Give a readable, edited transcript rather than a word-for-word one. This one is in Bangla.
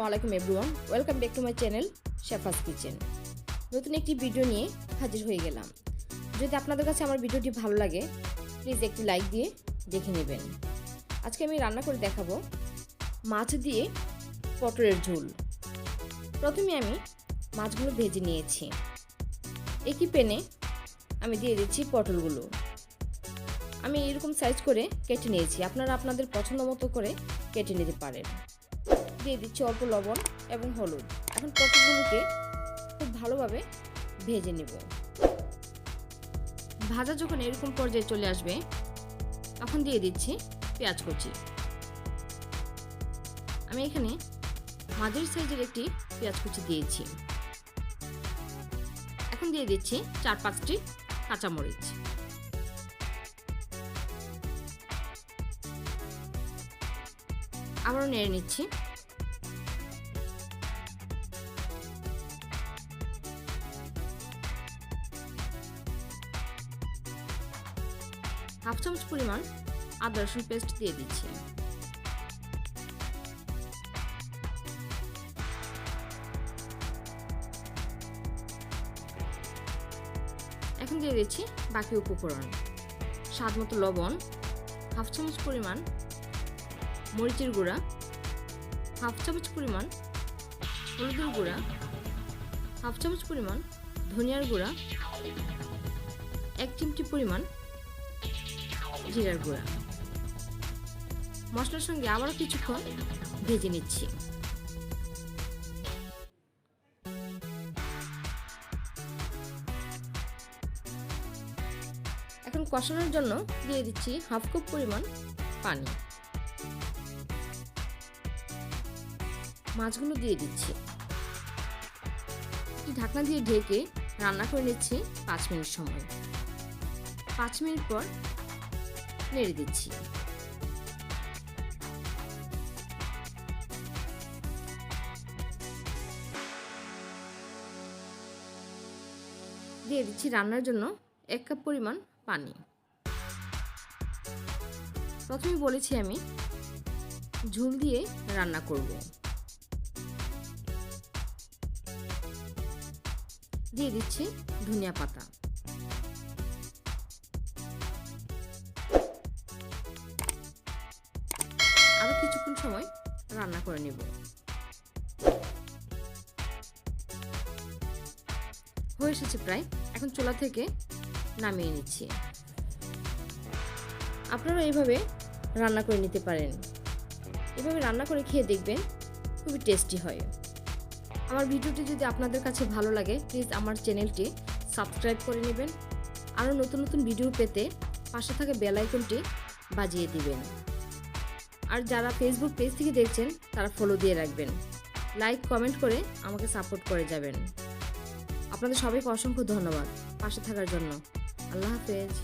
আসসালামু আলাইকুম everyone, welcome back to my channel Shefa's kitchen. নতুন একটি ভিডিও নিয়ে হাজির হয়ে গেলাম। যদি আপনাদের কাছে আমার ভিডিওটি ভালো লাগে প্লিজ একটি লাইক দিয়ে দেখে নেবেন। আজকে আমি রান্না করে দেখাবো মাছ দিয়ে পটলের ঝোল। প্রথমে আমি মাছগুলো ভেজে নিয়েছি। একই প্যানে আমি দিয়ে দিচ্ছি পটলগুলো। আমি এরকম সাইজ করে কেটে নিয়েছি, আপনারা আপনাদের পছন্দ মতো করে কেটে নিতে পারেন। দিয়ে দিচ্ছি অল্প লবণ এবং হলুদ। এখন পটলগুলোকে খুব ভালোভাবে ভেজে নেব। ভাজা যখন এরকম পর্যায়ে চলে আসবে তখন দিয়ে দিচ্ছি পেঁয়াজ কুচি। আমি এখানে মাঝারি সাইজের একটি পেঁয়াজ কুচি দিয়েছি। এখন দিয়ে দিচ্ছি 4-5টি কাঁচামরিচ। আবারও নেড়ে নিচ্ছি। হাফ চামচ পরিমাণ আদা রসুন পেস্ট দিয়ে দিচ্ছি। এখন দিয়ে দিচ্ছি বাকি উপকরণ। স্বাদ মতো লবণ, হাফ চামচ পরিমাণ মরিচের গুঁড়া, হাফ চামচ পরিমাণ হলুদের গুঁড়া, হাফ চামচ পরিমাণ ধনিয়ার গুঁড়া, 1 চিমটি পরিমাণ জিরার গুঁড়া। মশলার সঙ্গে আবারও কিছুক্ষণ ভেজে নিচ্ছি। এখন কষানোর জন্য দিয়ে দিচ্ছি হাফ কাপ পরিমাণ পানি। মাছগুলো দিয়ে দিচ্ছি। ঢাকনা দিয়ে ঢেকে রান্না করে নিচ্ছি 5 মিনিট সময়। 5 মিনিট পর নেড়ে দিচ্ছি। দিয়ে দিচ্ছি রান্নার জন্য 1 কাপ পরিমাণ পানি। প্রথমে বলেছি আমি ঝোল দিয়ে রান্না করব। দিয়ে দিচ্ছি ধনিয়া পাতা। আরো কিছুক্ষণ সময় রান্না করে নেব। হয়ে এসেছে প্রায়। এখন চুলা থেকে নামিয়ে নিচ্ছি। আপনারা এইভাবে রান্না করে নিতে পারেন। এভাবে রান্না করে খেয়ে দেখবেন, খুবই টেস্টি হয়। আমার ভিডিওটি যদি আপনাদের কাছে ভালো লাগে প্লিজ আমার চ্যানেলটি সাবস্ক্রাইব করে নেবেন। আরও নতুন নতুন ভিডিও পেতে পাশে থাকা বেল আইকনটি বাজিয়ে দিবেন। আর যারা ফেসবুক পেজ থেকে দেখছেন তারা ফলো দিয়ে রাখবেন। লাইক কমেন্ট করে আমাকে সাপোর্ট করে যাবেন। আপনাদের সবাইকে অসংখ্য ধন্যবাদ পাশে থাকার জন্য। আল্লাহ হাফেজ।